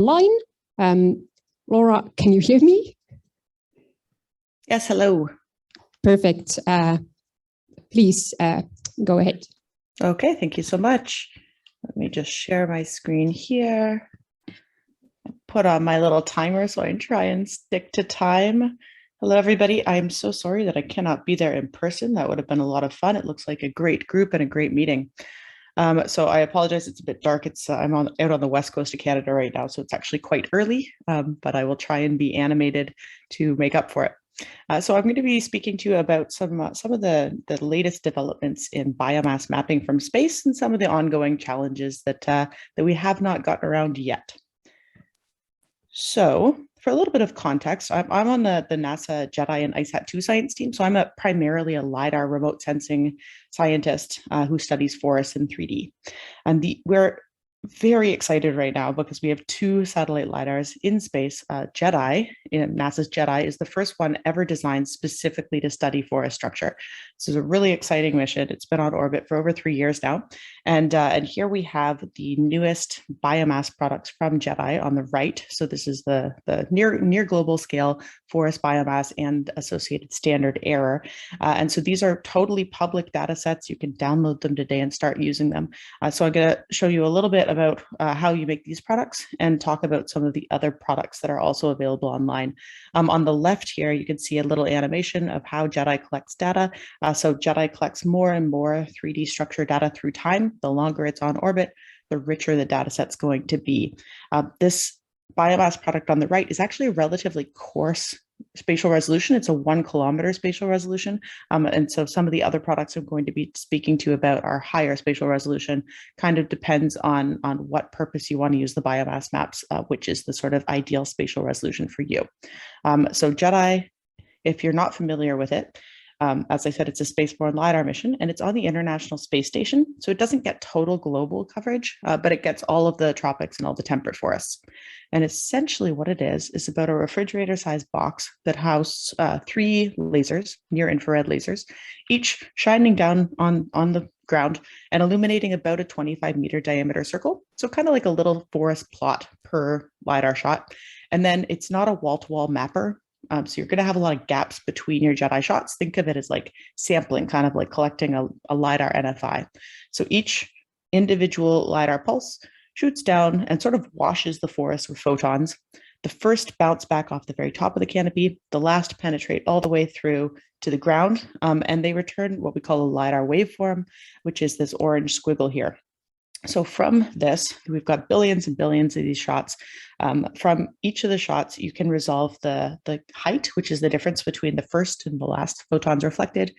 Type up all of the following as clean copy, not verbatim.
line. Laura, can you hear me? Yes, hello. Perfect. Please go ahead. Okay, thank you so much. Let me just share my screen here. Put on my little timer so I can try and stick to time. Hello, everybody. I'm so sorry that I cannot be there in person. That would have been a lot of fun. It looks like a great group and a great meeting. So I apologize, it's a bit dark. I'm out on the west coast of Canada right now, so it's actually quite early, but I will try and be animated to make up for it. So I'm going to be speaking to you about some of the latest developments in biomass mapping from space and some of the ongoing challenges that we have not gotten around yet. So for a little bit of context, I'm on the NASA JEDI and ISAT-2 science team. So I'm primarily a LiDAR remote sensing scientist who studies forests in 3D. And we're very excited right now because we have 2 satellite LiDARs in space. JEDI, NASA's JEDI, is the first one ever designed specifically to study forest structure. This is a really exciting mission. It's been on orbit for over 3 years now. And here we have the newest biomass products from JEDI on the right. So this is the near global scale forest biomass and associated standard error. And so these are totally public data sets. You can download them today and start using them. So I'm going to show you a little bit about how you make these products and talk about some of the other products that are also available online. On the left here, you can see a little animation of how JEDI collects data. So JEDI collects more and more 3D structure data through time. The longer it's on orbit, the richer the data set's going to be. This biomass product on the right is actually a relatively coarse spatial resolution. It's a 1 kilometer spatial resolution. And so some of the other products I'm going to be speaking to about are higher spatial resolution. Kind of depends on what purpose you want to use the biomass maps, which is the sort of ideal spatial resolution for you. So JEDI, if you're not familiar with it, as I said, it's a spaceborne LiDAR mission, and it's on the International Space Station. So it doesn't get total global coverage, but it gets all of the tropics and all the temperate forests. And essentially what it is about a refrigerator-sized box that houses 3 lasers, near-infrared lasers, each shining down on the ground and illuminating about a 25-meter diameter circle. So kind of like a little forest plot per LiDAR shot. And then it's not a wall-to-wall mapper. So you're going to have a lot of gaps between your JEDI shots. Think of it as like sampling, kind of like collecting a LiDAR NFI. So each individual LiDAR pulse shoots down and sort of washes the forest with photons. The first bounce back off the very top of the canopy, the last penetrate all the way through to the ground, and they return what we call a LiDAR waveform, which is this orange squiggle here. So from this, we've got billions and billions of these shots. From each of the shots, you can resolve the height, which is the difference between the first and the last photons reflected,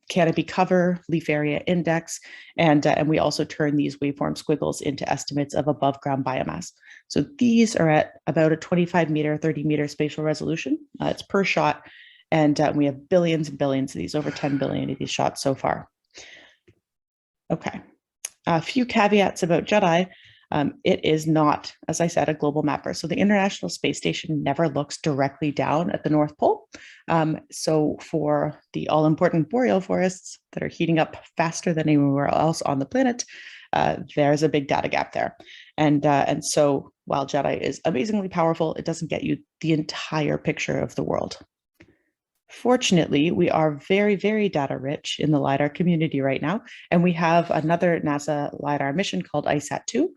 canopy cover, leaf area index, and we also turn these waveform squiggles into estimates of above ground biomass. So these are at about a 25-meter, 30-meter spatial resolution. It's per shot, and we have billions and billions of these, over 10 billion of these shots so far. Okay. A few caveats about JEDI. It is not, as I said, a global mapper. So the International Space Station never looks directly down at the North Pole. So for the all-important boreal forests that are heating up faster than anywhere else on the planet, there's a big data gap there. And so while JEDI is amazingly powerful, it doesn't get you the entire picture of the world. Fortunately, we are very, very data rich in the LiDAR community right now, and we have another NASA LiDAR mission called ISAT-2.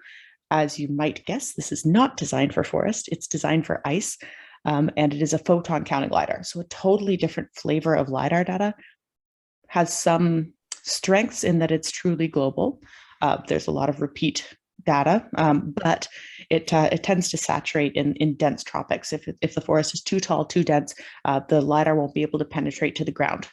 As you might guess, this is not designed for forest, it's designed for ice, and it is a photon counting LiDAR. So a totally different flavor of LiDAR data, has some strengths in that it's truly global. There's a lot of repeat data, but it tends to saturate in dense tropics. If the forest is too tall, too dense, the LiDAR won't be able to penetrate to the ground.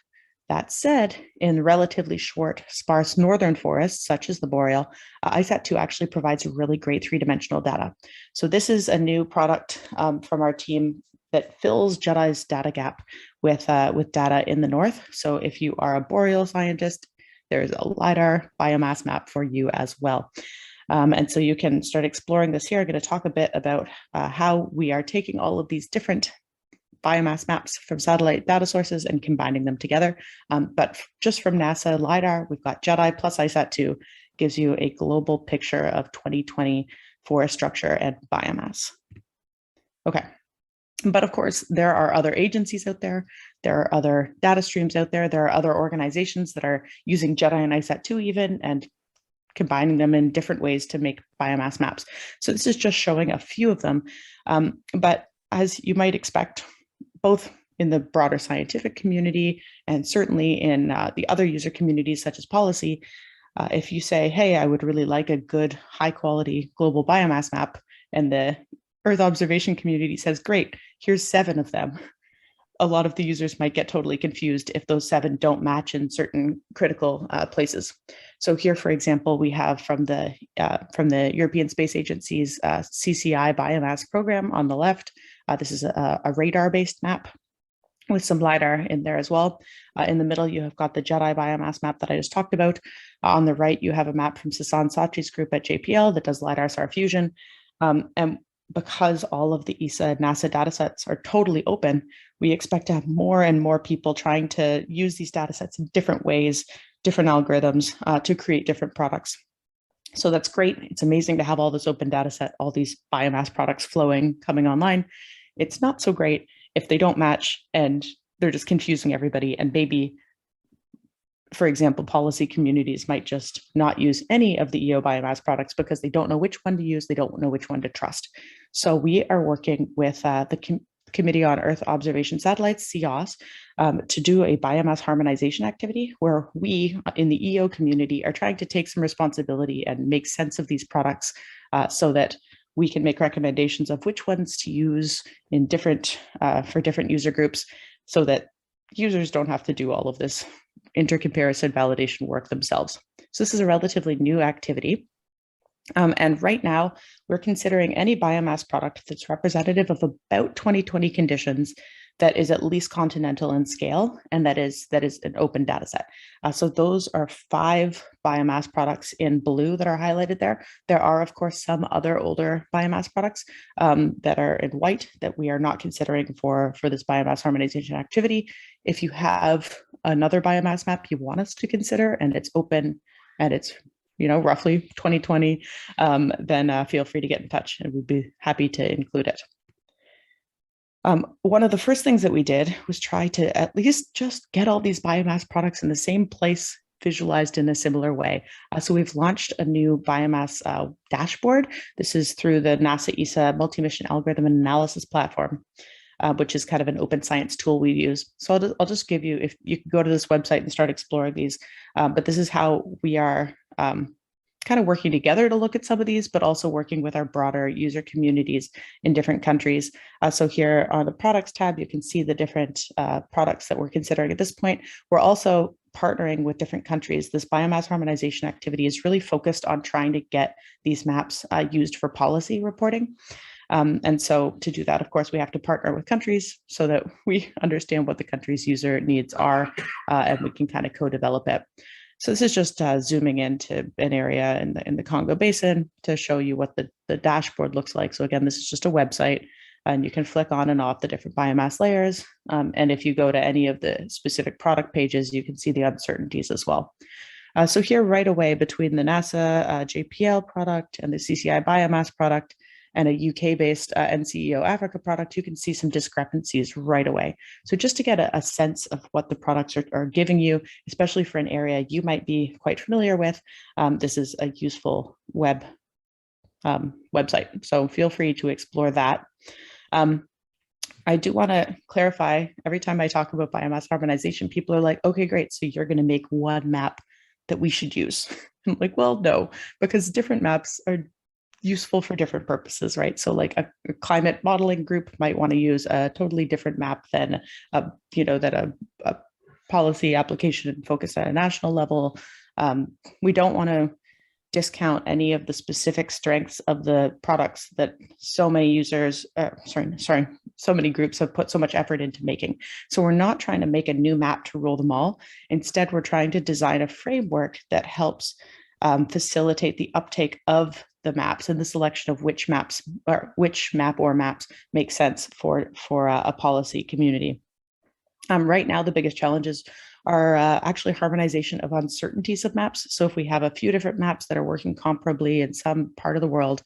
That said, in relatively short, sparse northern forests, such as the boreal, ISAT-2 actually provides really great 3-dimensional data. So this is a new product from our team that fills JEDI's data gap with data in the north. So if you are a boreal scientist, there's a LiDAR biomass map for you as well. And so you can start exploring this here. I'm going to talk a bit about how we are taking all of these different biomass maps from satellite data sources and combining them together. But just from NASA LiDAR, we've got JEDI plus ISAT-2, gives you a global picture of 2020 forest structure, and biomass. Okay. But of course, there are other agencies out there. There are other data streams out there. There are other organizations that are using JEDI and ISAT2 even, and combining them in different ways to make biomass maps. So this is just showing a few of them. But as you might expect, both in the broader scientific community and certainly in the other user communities such as policy, if you say, hey, I would really like a good high quality global biomass map, and the Earth observation community says, great, here's 7 of them. A lot of the users might get totally confused if those 7 don't match in certain critical places. So here, for example, we have from the European Space Agency's CCI biomass program on the left. This is a radar-based map with some LiDAR in there as well. In the middle, you have got the JEDI biomass map that I just talked about. On the right, you have a map from Sasan Sachi's group at JPL that does LiDAR SAR fusion. And because all of the ESA and NASA datasets are totally open, we expect to have more and more people trying to use these datasets in different ways, different algorithms to create different products. So that's great. It's amazing to have all this open dataset, all these biomass products flowing, coming online. It's not so great if they don't match and they're just confusing everybody. And maybe, for example, policy communities might just not use any of the EO biomass products because they don't know which one to use. They don't know which one to trust. So we are working with the Committee on Earth Observation Satellites, CEOS, to do a biomass harmonization activity where we in the EO community are trying to take some responsibility and make sense of these products so that we can make recommendations of which ones to use in different for different user groups so that users don't have to do all of this intercomparison validation work themselves. So this is a relatively new activity. And right now, we're considering any biomass product that's representative of about 2020 conditions that is at least continental in scale, and that is an open data set. So those are 5 biomass products in blue that are highlighted there. There are, of course, some other older biomass products that are in white that we are not considering for this biomass harmonization activity. If you have another biomass map you want us to consider and it's open and it's roughly 2020, then feel free to get in touch and we'd be happy to include it. One of the first things that we did was try to at least just get all these biomass products in the same place, visualized in a similar way. So we've launched a new biomass dashboard. This is through the NASA ESA multi-mission algorithm and analysis platform, which is kind of an open science tool we use. So I'll just give you, if you can go to this website and start exploring these, but this is how we are kind of working together to look at some of these, but also working with our broader user communities in different countries. So here on the products tab, you can see the different products that we're considering at this point. We're also partnering with different countries. This biomass harmonization activity is really focused on trying to get these maps used for policy reporting. And so to do that, of course, we have to partner with countries so that we understand what the country's user needs are, and we can kind of co-develop it. So this is just zooming into an area in the Congo Basin to show you what the dashboard looks like. So again, this is just a website, and you can flick on and off the different biomass layers. And if you go to any of the specific product pages, you can see the uncertainties as well. So here right away between the NASA JPL product and the CCI biomass product and a UK-based NCEO Africa product, you can see some discrepancies right away. So just to get a sense of what the products are giving you, especially for an area you might be quite familiar with, this is a useful website. So feel free to explore that. I do want to clarify, every time I talk about biomass harmonization, people are like, okay, great, so you're going to make one map that we should use. I'm like, well, no, because different maps are useful for different purposes, right? So like a climate modeling group might want to use a totally different map than a policy application focused at a national level. We don't want to discount any of the specific strengths of the products that so many users, so many groups have put so much effort into making. So we're not trying to make a new map to rule them all. Instead, we're trying to design a framework that helps facilitate the uptake of the maps and the selection of which maps or which map or maps make sense for a policy community. Right now, the biggest challenges are actually harmonization of uncertainties of maps. So if we have a few different maps that are working comparably in some part of the world,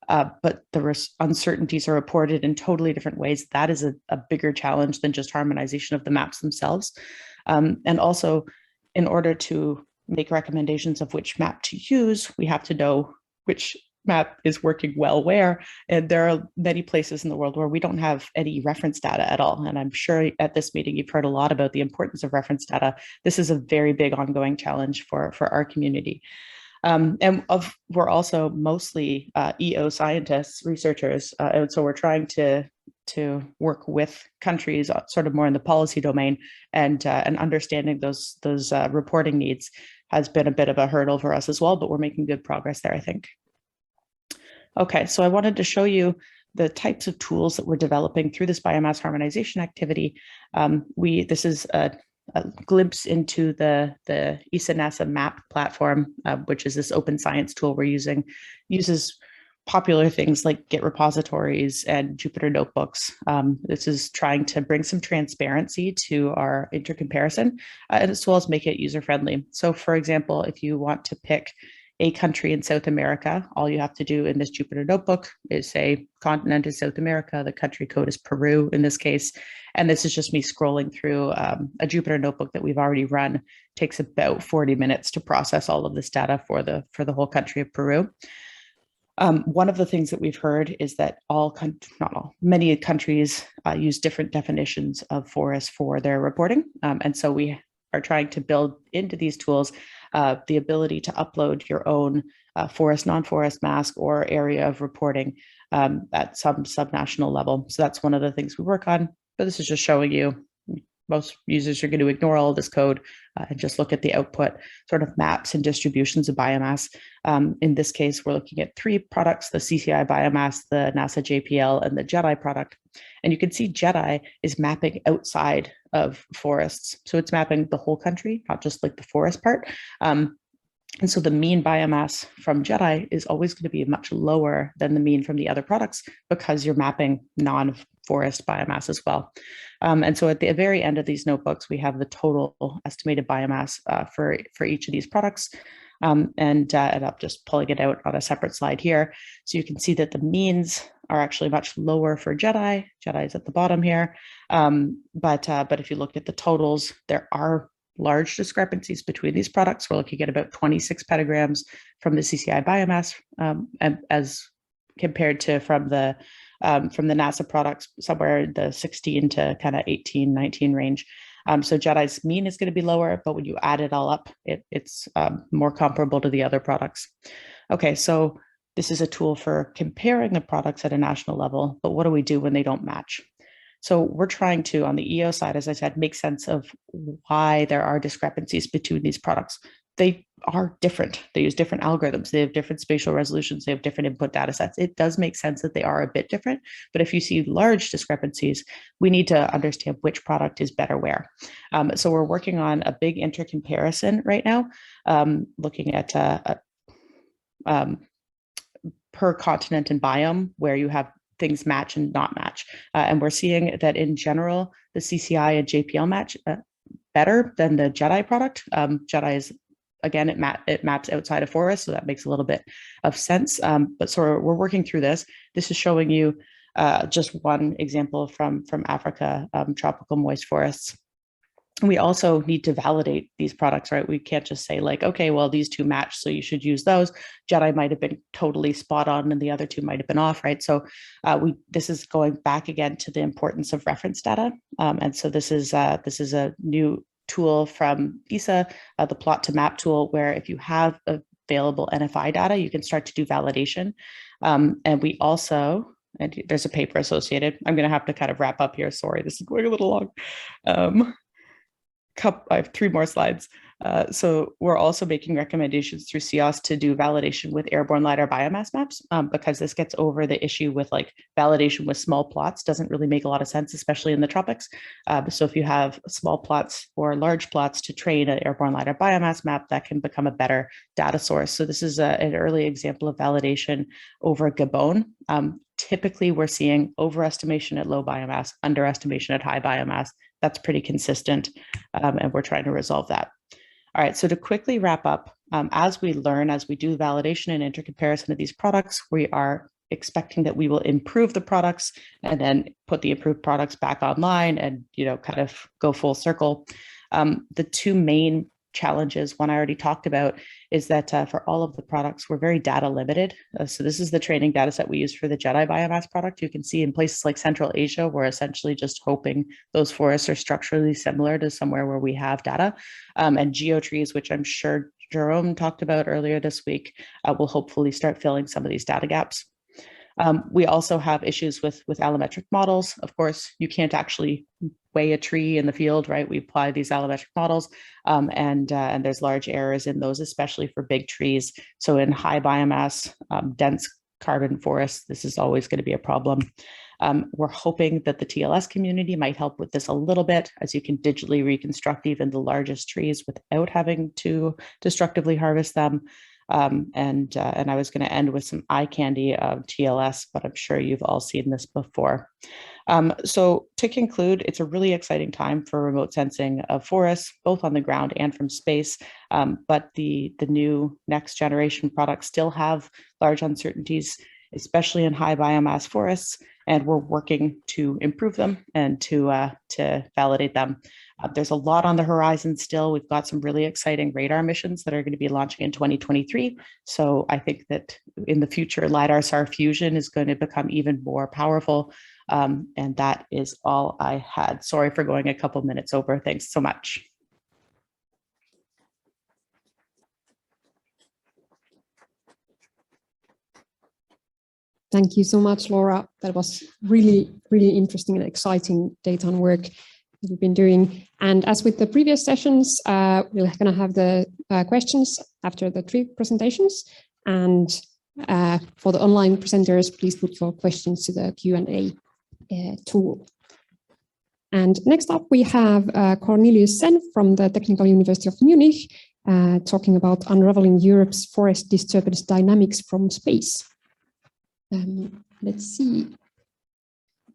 but the uncertainties are reported in totally different ways. That is a bigger challenge than just harmonization of the maps themselves. And also, in order to make recommendations of which map to use, we have to know which map is working well where. And there are many places in the world where we don't have any reference data at all. And I'm sure at this meeting, you've heard a lot about the importance of reference data. This is a very big ongoing challenge for our community. We're also mostly EO scientists, researchers, and so we're trying to work with countries sort of more in the policy domain, and understanding those reporting needs has been a bit of a hurdle for us as well, but we're making good progress there, I think. Okay, so I wanted to show you the types of tools that we're developing through this biomass harmonization activity. This is a glimpse into the ESA-NASA MAP platform, which is this open science tool we're using. Uses popular things like Git repositories and Jupyter notebooks. This is trying to bring some transparency to our intercomparison, as well as make it user-friendly. So for example, if you want to pick a country in South America, all you have to do in this Jupyter notebook is say continent is South America, the country code is Peru in this case. And this is just me scrolling through a Jupyter notebook that we've already run. It takes about 40 minutes to process all of this data for the whole country of Peru. One of the things that we've heard is that many countries use different definitions of forest for their reporting. And so we are trying to build into these tools the ability to upload your own forest, non-forest mask or area of reporting at some subnational level. So that's one of the things we work on. But this is just showing you, most users are going to ignore all of this code and just look at the output sort of maps and distributions of biomass. In this case, we're looking at 3 products, the CCI biomass, the NASA JPL, and the JEDI product. And you can see JEDI is mapping outside of forests. So it's mapping the whole country, not just like the forest part. And so the mean biomass from JEDI is always going to be much lower than the mean from the other products because you're mapping non-forest biomass as well. And so at the very end of these notebooks, we have the total estimated biomass for each of these products. And I'm just pulling it out on a separate slide here. So you can see that the means are actually much lower for JEDI. JEDI is at the bottom here. But if you look at the totals, there are large discrepancies between these products. We're looking at about 26 petagrams from the CCI biomass, as compared to from the NASA products, somewhere in the 16 to kind of 18, 19 range. So JEDI's mean is going to be lower, but when you add it all up, it's more comparable to the other products. Okay, so this is a tool for comparing the products at a national level, but what do we do when they don't match? So we're trying to, on the EO side, as I said, make sense of why there are discrepancies between these products. They are different. They use different algorithms. They have different spatial resolutions. They have different input data sets. It does make sense that they are a bit different. But if you see large discrepancies, we need to understand which product is better where. So we're working on a big intercomparison right now, looking at per continent and biome, where you have things match and not match. And we're seeing that in general, the CCI and JPL match better than the JEDI product. JEDI is, again, it maps outside of forest, so that makes a little bit of sense. But so we're working through this. This is showing you just one example from Africa, tropical moist forests. We also need to validate these products, right? We can't just say like, okay, well, these 2 match, so you should use those. JEDI might have been totally spot on and the other 2 might have been off, right? So this is going back again to the importance of reference data. And so this is a new tool from ESA, the plot to map tool, where if you have available NFI data, you can start to do validation. And we also, and there's a paper associated. I'm going to have to kind of wrap up here. Sorry, this is going a little long. I have 3 more slides. So we're also making recommendations through CEOS to do validation with airborne LiDAR biomass maps, because this gets over the issue with like validation with small plots doesn't really make a lot of sense, especially in the tropics. So if you have small plots or large plots to train an airborne LiDAR biomass map, that can become a better data source. So this is an early example of validation over Gabon. Typically, we're seeing overestimation at low biomass, underestimation at high biomass. That's pretty consistent, and we're trying to resolve that. All right, so to quickly wrap up, as we learn, as we do validation and intercomparison of these products, we are expecting that we will improve the products and then put the improved products back online and, kind of go full circle. The two main challenges, one I already talked about, is that for all of the products, we're very data limited. So this is the training data set we use for the JEDI biomass product. You can see in places like Central Asia, we're essentially just hoping those forests are structurally similar to somewhere where we have data. And geotrees, which I'm sure Jerome talked about earlier this week, will hopefully start filling some of these data gaps. We also have issues with allometric models. Of course, you can't actually weigh a tree in the field, right? We apply these allometric models, and there's large errors in those, especially for big trees. So in high biomass, dense carbon forests, this is always going to be a problem. We're hoping that the TLS community might help with this a little bit, as you can digitally reconstruct even the largest trees without having to destructively harvest them. And I was going to end with some eye candy of TLS, but I'm sure you've all seen this before. So to conclude, it's a really exciting time for remote sensing of forests, both on the ground and from space. But the new next generation products still have large uncertainties, especially in high biomass forests, and we're working to improve them and to validate them. There's a lot on the horizon still. We've got some really exciting radar missions that are going to be launching in 2023. So I think that in the future, LiDAR SAR fusion is going to become even more powerful. And that is all I had. Sorry for going a couple minutes over. Thanks so much. Thank you so much, Laura. That was really, really interesting and exciting data and work that you've been doing. And as with the previous sessions, we're going to have the questions after the three presentations. And for the online presenters, please put your questions to the Q&A tool. And next up, we have Cornelius Sen from the Technical University of Munich, talking about unraveling Europe's forest disturbance dynamics from space. Let's see,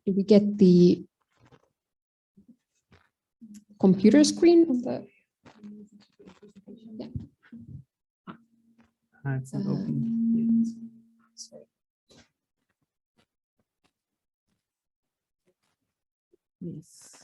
do we get the computer screen of the? Yeah. It's not open. Sorry. Yes.